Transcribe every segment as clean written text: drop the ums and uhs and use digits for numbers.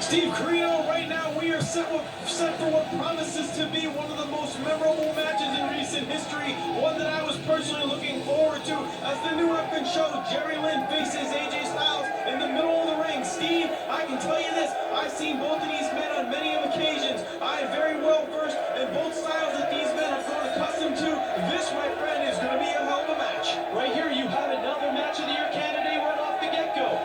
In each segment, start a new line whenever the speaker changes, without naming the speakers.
Steve Carino, right now we are set for what promises to be one of the most memorable matches in recent history. One that I was personally looking forward to as the new weapon show. Jerry Lynn faces AJ Styles in the middle of the ring. Steve, I can tell you this, I've seen both of these men on many occasions. I am very well versed in both styles that these men have grown accustomed to. This, my friend, is going to be a hell of a match.
Right here you have another match of the year candidate right off the get-go.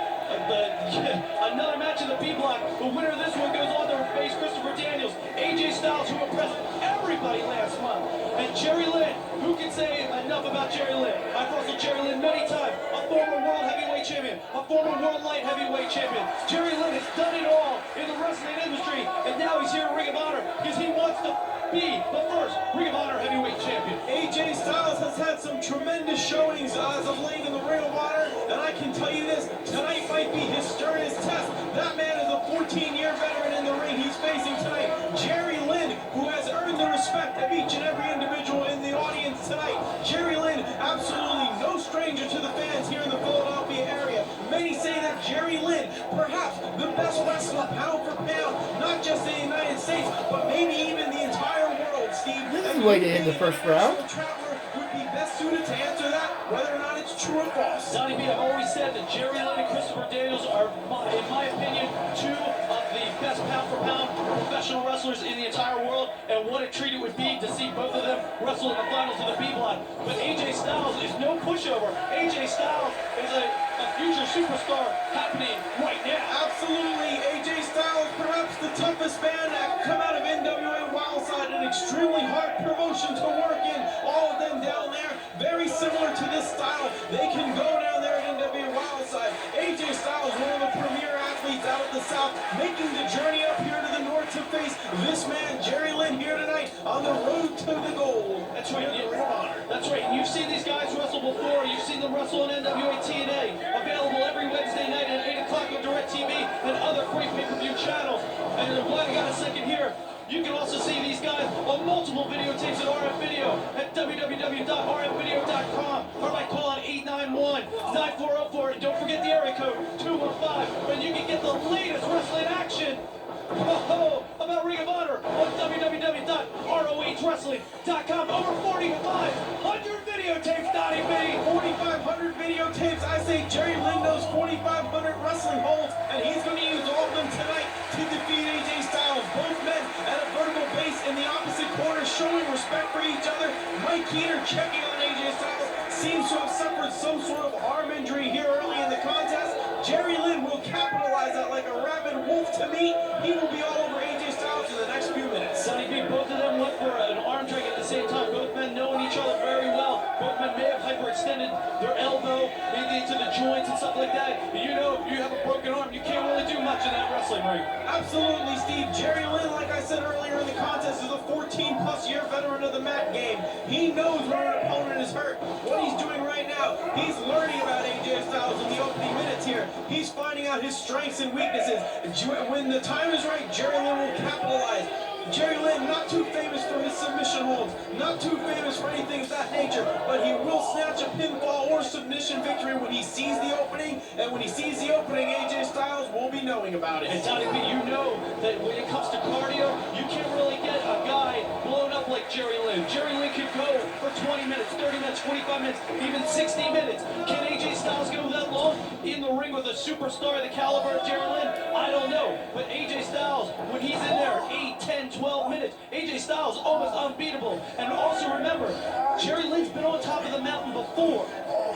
Another match in the B block. The winner of this one goes on to face Christopher Daniels, AJ Styles, who impressed everybody last month. And Jerry Lynn, who can say enough about Jerry Lynn? I've wrestled Jerry Lynn many times. A former world heavyweight champion, a former world light heavyweight champion. Jerry Lynn has done it all in the wrestling industry, and now he's here in Ring of Honor because he wants to be the first Ring of Honor heavyweight champion.
AJ Styles has had some tremendous showings as of late in the Ring of Honor, and I can tell you this, tonight might be his sternest test. That man is a 14-year veteran in the ring he's facing tonight. Jerry Lynn, who has earned the respect of each and every individual in the audience tonight. Jerry Lynn, absolutely no stranger to the fans here in the Philadelphia area. Many say that Jerry Lynn, perhaps the best wrestler pound for pound, not just in the United States, but maybe even the entire world, Steve.
This is way to end the first round.
Traveler would be best suited to answer that, whether or not it's true or false.
Donnie B, I've always said that Jerry Lynn and Christopher Daniels are, in my opinion, two of the best pound-for-pound professional wrestlers in the entire world, and what a treat it would be to see both of them wrestle in the finals of the B block. But AJ Styles is no pushover. AJ Styles is a future superstar happening right now.
Absolutely, AJ Styles, perhaps the toughest man to come out of NWA Wildside, an extremely hard promotion to work in. All of them down there, very similar to this style. They can go down there at NWA Wildside. AJ Styles, one of the premier athletes out of the South, making the journey up here to the north to face this man, Jerry Lynn, here tonight on the road to the gold.
That's right. That's right. And you've seen these guys wrestle before. You've seen them wrestle on NWA TNA. Available every Wednesday night at 8 o'clock on DirecTV and other great pay-per-view channels. And while I got a second here, you can also see these guys on multiple videotapes at RF Video at www.rfvideo.com or by calling 891-9404. And don't forget the area code 215, and you can get the latest wrestling action about Ring of Honor on www.rohwrestling.com. Over 4,500 videotapes, Donnie B.
4,500 videotapes. I say Jerry Lynn knows 4,500 wrestling holds, and he's going to use all of them tonight to defeat AJ Styles. Both men at a vertical base in the opposite corner, showing respect for each other. Mike Keener checking on AJ Styles. Seems to have suffered some sort of arm injury here early in the contest. Jerry Lynn will capitalize that like a rabid wolf to meet. He will be all over AJ Styles in the next few minutes.
Sonny B, both of them went for an arm drag at the same time. Both men knowing each other very well. Both men may have hyperextended their elbow into the joints and stuff like that. But you know, if you have a broken arm, you can't really do much in that wrestling ring.
Absolutely, Steve. Jerry Lynn, like I said earlier in the contest, is a 14-plus year veteran of the mat game. He knows when an opponent is hurt. What he's doing right now, he's learning about AJ Styles in the opening minutes here. He's finding out his strengths and weaknesses. When the time is right, Jerry Lynn will capitalize. Jerry Lynn, not too famous for his submission holds, not too famous for anything of that nature, but he will snatch a pinfall or submission victory when he sees the opening, and when he sees the opening, AJ Styles will be knowing about it.
And Donnie B, you know that when it comes to cardio, you can't really get a guy blown up like Jerry Lynn. Jerry Lynn could go for 20 minutes, 30 minutes, 25 minutes, even 60 minutes. Can AJ Styles go that long in the ring with a superstar of the caliber of Jerry Lynn? I don't know, but AJ Styles, when he's in there 8, 10, 12 minutes, AJ Styles almost unbeatable. And also remember, Jerry Lynn's been on top of the mountain before.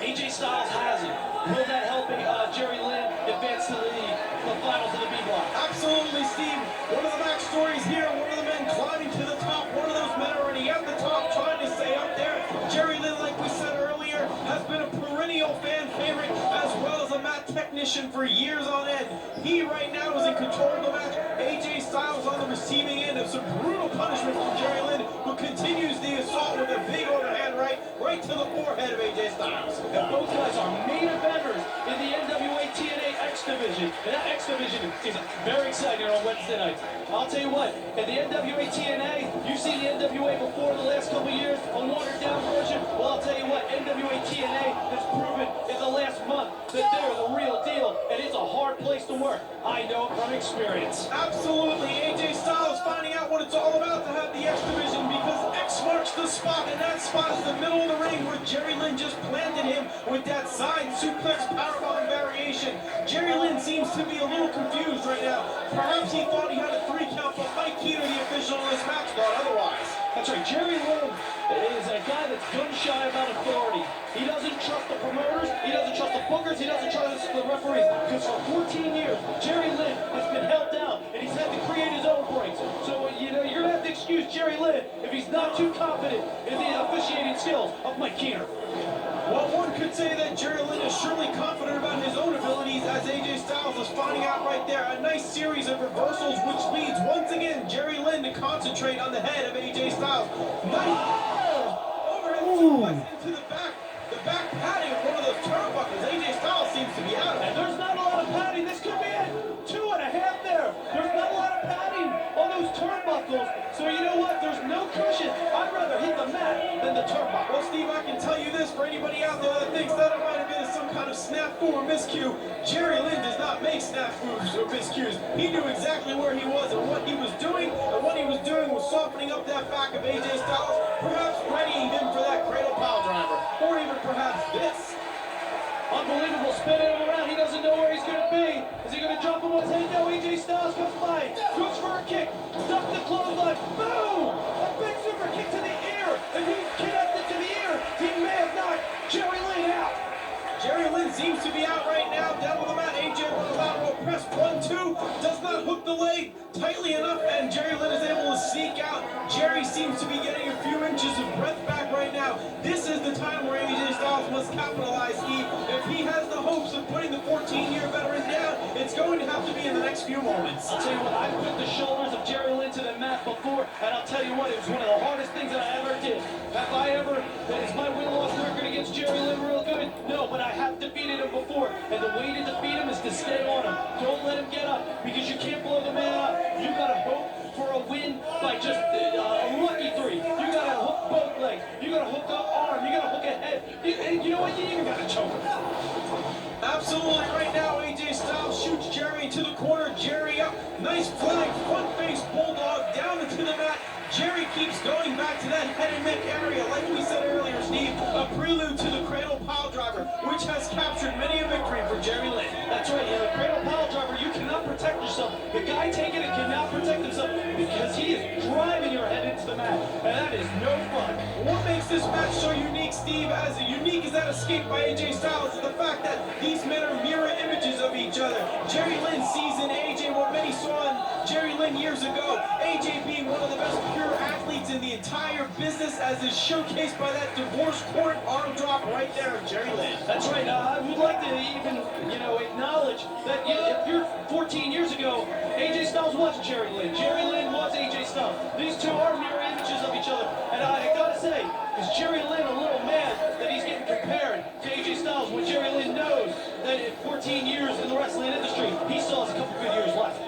AJ Styles hasn't. Will that help Jerry Lynn advance to the finals of the B block?
Absolutely, Steve. One of the backstories here, one of the men climbing to the top, one of those men already at the top trying to stay up there. Jerry Lynn, like we said earlier, has been a perennial fan favorite as well as a mat technician for years on end. He right now is in control of the match. AJ Styles on the receiving end of some brutal punishment from Jerry Lynn, who continues the assault with a big overhand right to the forehead of AJ Styles.
And both guys are main eventers in the NWA TNA X Division. And that X Division is very exciting on Wednesday nights. I'll tell you what, in the NWA TNA, you've seen the NWA before the last couple of years, a watered down version. Well, I'll tell you what, NWA TNA has proven in the last month that they're the real deal, and it's a hard place to work. I know it from experience.
Absolutely. AJ Styles finding out what it's all about to have the X Division, because X marks the spot, and that spot is the middle of the ring where Jerry Lynn just planted him with that side suplex powerbomb variation. Jerry Lynn seems to be a little confused right now. Perhaps he thought he had a 3 count, but Mike Keeter, the official in this match, thought otherwise.
That's right, Jerry Lynn is a guy that's gun shy about authority. He doesn't trust the promoters, he doesn't trust the bookers, he doesn't trust the referees. Because for 14 years, Jerry Lynn has been held down, and he's had to create his own breaks. So, you know, you're going to have to excuse Jerry Lynn if he's not too confident in the officiating skills of Mike Keeter.
Well, one could say that Jerry Lynn is surely confident about his own abilities, as AJ Styles is finding out right there. A nice series of reversals, which leads once again Jerry Lynn to concentrate on the head of AJ Styles. Nice overhead suplex into the back padding of one of those turnbuckles. AJ Styles seems to be out of it.
And there's not a lot of padding. This could be it. 2.5 there. There's not a lot of padding on those turnbuckles. So you know what? There's no cushion. I'd rather hit the mat than the turnbuckle.
Well, Steve, I can tell you this for anybody out there that thinks that it might have been some kind of snafu or miscue. Jerry Lynn does not make snafus or miscues. He knew exactly where he was and what he was doing, and what he was doing was softening up that back of AJ Styles, perhaps readying him for that cradle pile driver, or even perhaps this.
Unbelievable, spinning him around. He doesn't know where he's going to be. Is he going to drop him on his head? No, AJ Styles comes by. Goes for a kick. Duck the clothesline. Boom! A big super kick to the ear. And he connected to the ear. He may have knocked Jerry Lynn out.
Jerry Lynn seems to be out right now. Down on the mat. AJ with a lateral press. 1-2. Does not hook the leg tightly enough. And Jerry Lynn is able to sneak out. Jerry seems to be getting a few inches of breath back right now. This is the time where AJ Styles must capitalize, Steve. If he has the hopes of putting the 14-year veteran down, it's going to have to be in the next few moments.
I'll tell you what, I've put the shoulders of Jerry Lynn to the mat before, and I'll tell you what, it was one of the hardest things that I ever did. Have I ever, is my win-loss record against Jerry Lynn real good? No, but I have defeated him before, and the way to defeat him is to stay on him. Don't let him get up, because you can't blow the man up. You gotta hope for a win by just a lucky 3. You gotta hook both legs. You gotta hook up arm. You gotta hook a head. You know what? You even gotta choke him.
Absolutely. Right now, AJ Styles shoots Jerry into the corner. Jerry up. Nice flying front face bulldog down into the mat. Jerry keeps going back to that head and neck area. Like we said earlier, Steve, a prelude to the cradle pile driver, which has captured many a victory for Jerry Lynn.
That's right. The cradle pile driver, you cannot protect yourself. The guy taking it cannot protect himself because he is driving your head into the mat. And that is no fun.
What makes this match so unique, Steve, as unique as that escape by AJ Styles, is the fact that these men are mirror images of each other. Jerry Lynn sees in AJ what many saw in Jerry Lynn years ago. AJ being one of the best pure athletes in the entire business, as is showcased by that divorce court arm drop right there of Jerry Lynn.
That's right. I would like to even, acknowledge that if you're 14 years ago, AJ Styles was Jerry Lynn. Jerry Lynn was AJ Styles. These two are mirror images of each other. And I gotta say, is Jerry Lynn a little mad that he's getting compared to AJ Styles when Jerry Lynn knows that in 14 years in the wrestling industry, he still has a couple good years left?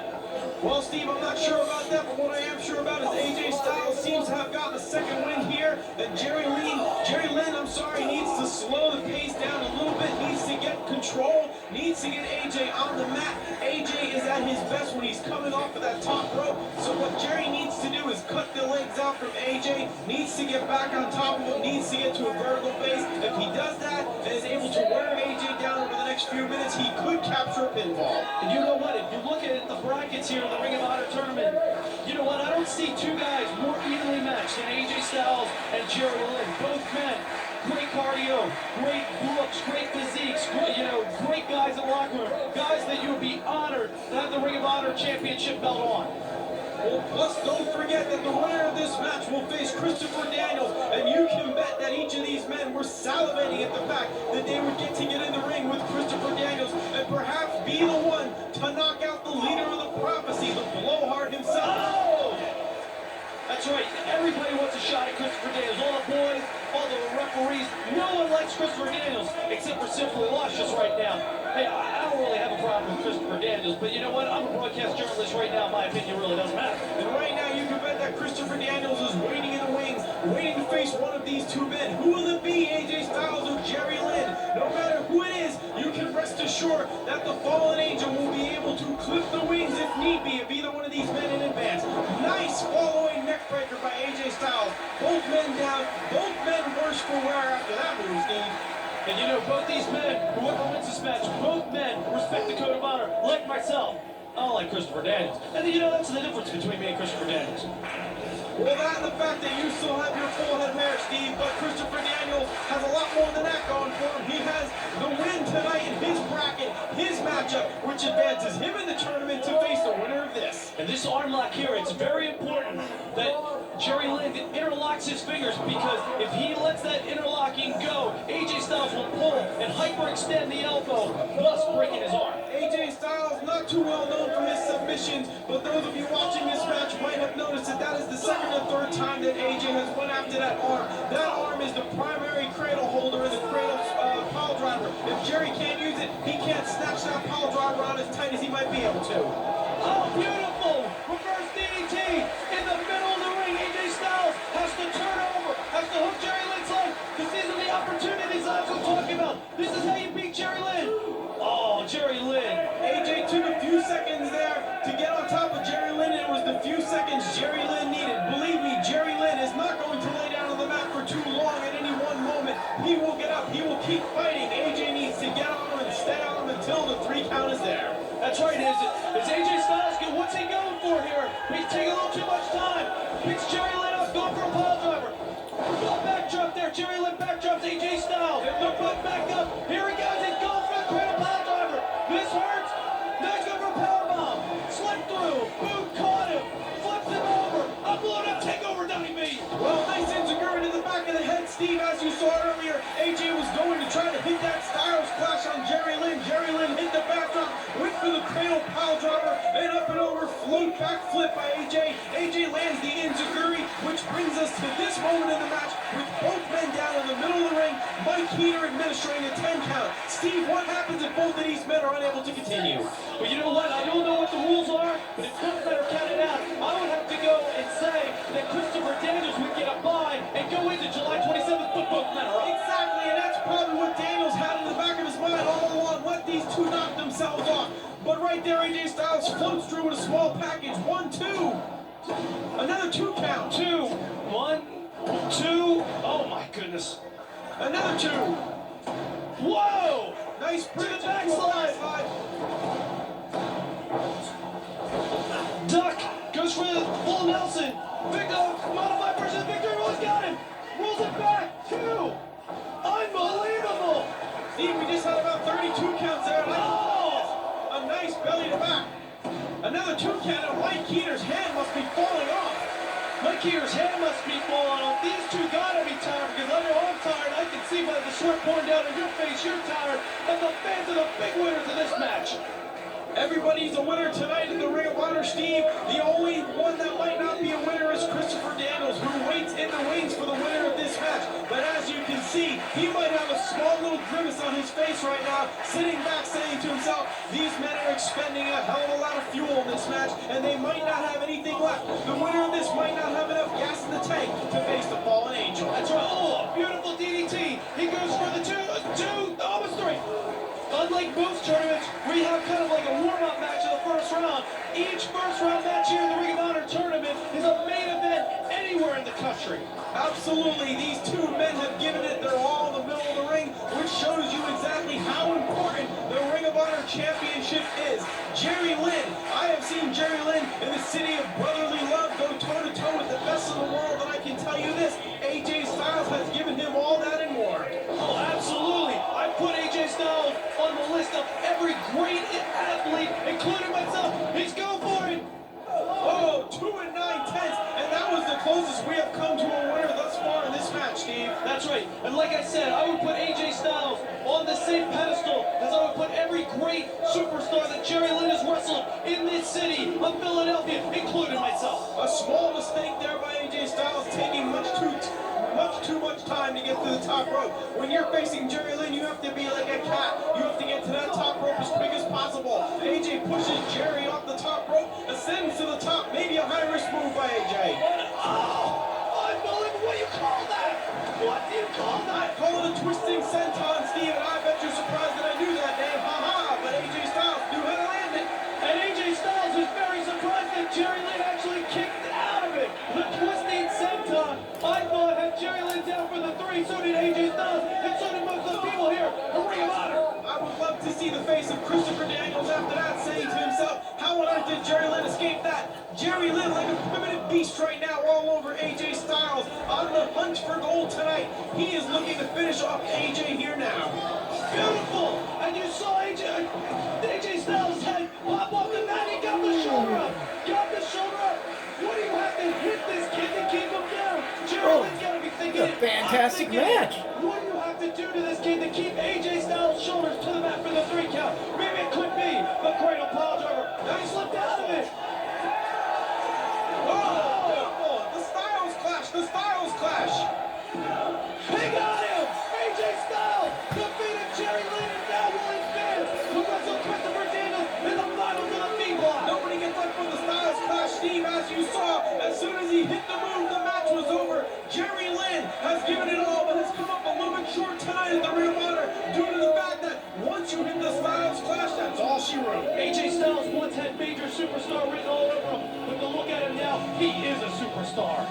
Well, Steve, I'm not sure about that, but what I am sure about is AJ Styles seems to have gotten a second win here, and Jerry Lynn, needs to slow the pace down a little bit, needs to get control, needs to get AJ on the mat. AJ is at his best when he's coming off of that top rope, so what Jerry needs to do is cut the legs out from AJ, needs to get back on top of him, needs to get to a vertical base. If he does that and is able to wear AJ down over the next few minutes, he could capture a pinfall.
And you know what? If you look at the brackets here in the Ring of Honor tournament, you know what? I don't see two guys more evenly matched than AJ Styles and Jerry Lynn. Both men, great cardio, great looks, great physiques, great guys in the locker room. Guys that you would be honored to have the Ring of Honor championship belt on.
Well, plus, don't forget that the winner of this match will face Christopher Daniels, and you can bet that each of these men were salivating at the fact that they would get to get in the ring with Christopher Daniels and perhaps be the one to knock out the leader of the prophecy, the blowhard himself.
Oh! That's right. Everybody wants a shot at Christopher Daniels. All the boys, all the referees. No one likes Christopher Daniels except for Simply Luscious right now. Hey, I don't really have a problem with Christopher Daniels, but you know what? I'm a broadcast journalist right now. My opinion really doesn't matter.
And right now, you can bet that Christopher Daniels is waiting in the wings, waiting to face one of these two men. Who will it be, AJ Styles or Jerry Lynn? No matter who it is, you can rest rest assured that the Fallen Angel will be able to clip the wings if need be of either one of these men in advance. Nice following neckbreaker by AJ Styles. Both men down, both men worse for wear after that move, Steve.
And you know, both these men, whoever wins this match, both men respect the code of honor, like myself. I don't like Christopher Daniels. And you know, that's the difference between me and Christopher Daniels.
Well, that and the fact that you still have your full head of hair, Steve, but Christopher Daniels has a lot more than that going for him. He has the win tonight in his bracket, his matchup, which advances him in the tournament to face the winner of this.
And this arm lock here, it's very important that Jerry Lynn interlocks his fingers, because if he lets that interlocking go, AJ Styles will pull and hyperextend the elbow, thus breaking his arm.
AJ Styles, not too well known for his submissions, but those of you watching this match might have noticed that that is the second or third time that AJ has went after that arm. That arm is the primary cradle holder in the cradle pile driver. If Jerry can't use it, he can't snatch that pile driver on as tight as he might be able to.
Oh, beautiful! Reverse DDT in the middle of the ring. AJ Styles has to turn over, has to hook Jerry Lynn's leg, because these are the opportunities I was talking about. This is how you beat Jerry Lynn. Oh, Jerry Lynn.
AJ took a few seconds there to get on top of Jerry Lynn. It was the few seconds Jerry Lynn needed. Believe me, Jerry Lynn is not going to lay down on the mat for too long at any one moment. He will get up. He will keep fighting. AJ needs to get on him and stay on him until the 3 count is there.
That's right, is AJ Styles good? What's he going for here? He's taking a little too much time. Picks Jerry Lynn up, going for a pile driver. Backdrop there, Jerry Lynn backdrops AJ Styles. Look back up. Here he goes, he's going for the cradle pile driver. This hurts. Now he's going for a powerbomb. Slip through. Boom, caught him. Flips him over. A blown up takeover, Donnie B.
Well, nice enzuigiri to the back of the head, Steve. As you saw earlier, AJ was going to try to hit that Styles clash on Jerry Lynn. Jerry Lynn hit the backdrop, went for the cradle pile driver, and up and over, float back flip by AJ. AJ lands the enzuigiri, which brings us to this moment in the match with both men down in the middle of the ring. Mike Heater administering a 10 count. Steve, what happens if both of these men are unable to continue?
Well, you know what? I don't know what the rules are, but if both men are counted out, I would have to go and say that Christopher Daniels would get a bye and go into July 27th, but both men are up.
Exactly, and that's probably what Daniels had in the back of his mind all along. Let these two knock themselves off. But right there, AJ Styles floats through with a small package. 1, 2. Another 2 count.
2, 1, 2. Oh my goodness.
Another 2.
Whoa!
Nice bridge
To the backslide. Duck goes for the full Nelson. Modified version of victory. Rolls got him. Rolls it back. 2. Unbelievable.
Steve, we just had about 32 counts there.
Oh!
A nice belly to back. Another 2 count, and Mike Heater's hand must be falling off.
Mike Heater's hand must be falling off. These two gotta be tired, because I know I'm tired. I can see by the sweat pouring down on your face you're tired. And the fans are the big winners of this match.
Everybody's a winner tonight in the Ring of Honor, Steve. The only one that might not be a winner is Christopher Daniels, who waits in the wings for the winner of this match. But as you can see, he might have a small little grimace on his face right now, sitting back saying to himself, these men are expending a hell of a lot of fuel in this match, and they might not have anything left. The winner of this might not have enough gas in the tank to face the Fallen Angel.
That's right. Oh, beautiful DDT. He goes for the 2, almost 3. Unlike most tournaments, we have kind of like a warm-up match in the first round. Each first-round match here in the Ring of Honor tournament is a main event anywhere in the country.
Absolutely, these two men have given it their all in the middle of the ring, which shows you exactly how important the Ring of Honor Championship is. Jerry Lynn, I have seen Jerry Lynn in the city of brotherly love go toe-to-toe with the best in the world, and I can tell you this, AJ Styles has given him all that and more.
Oh, absolutely. I put AJ Styles on the list of every great athlete, including myself. He's going for it.
Oh, 2 9/10, and that was the closest we have come to a winner thus far in this match, Steve.
That's right. And like I said, I would put AJ Styles on the same pedestal as I would put every great superstar that Jerry Lynn has wrestled in this city of Philadelphia, including myself.
A small mistake there by AJ Styles, taking much too much time to get to the top rope. When you're facing Jerry Lynn, you have to be like a cat. You have to get to that top rope as quick as possible. AJ pushes Jerry off the top rope, ascends to the top. Maybe a high-risk move by AJ.
Oh, unbelievable. What do you call that? What do you call that?
I call it a twisting senton, Steve, and I bet you're surprised that I knew that name. Ha Christopher Daniels after that, saying to himself, how on earth did Jerry Lynn escape that? Jerry Lynn, like a primitive beast right now, all over AJ Styles, on the hunt for gold tonight. He is looking to finish off AJ here now.
Beautiful! And you saw AJ Styles' head pop off the mat. He got the shoulder up. Got the shoulder up. What do you have to hit this kid to keep him down? Jerry Lynn's got to be thinking
It's a fantastic match.
What do you have to do to this kid to keep AJ Styles' shoulders to the mat for the 3 count? Maybe it could be the cradle pile driver. Now he slipped out of it.
Oh, beautiful! The Styles clash, the Styles clash!
He got him! AJ Styles defeated Jerry Lynn and now Lynn fans to wrestle Christopher Daniels in the finals of the B block.
Nobody gets up for the Styles clash, Steve, as you saw. As soon as he hit the move, the match was over. Jerry Lynn has given it all, but has come up a little bit short tonight in the Ring of Honor due to the fact that once you hit the Styles clash, that's all she wrote.
AJ Styles once had major superstar written all over him, but to look at him now, he is a superstar.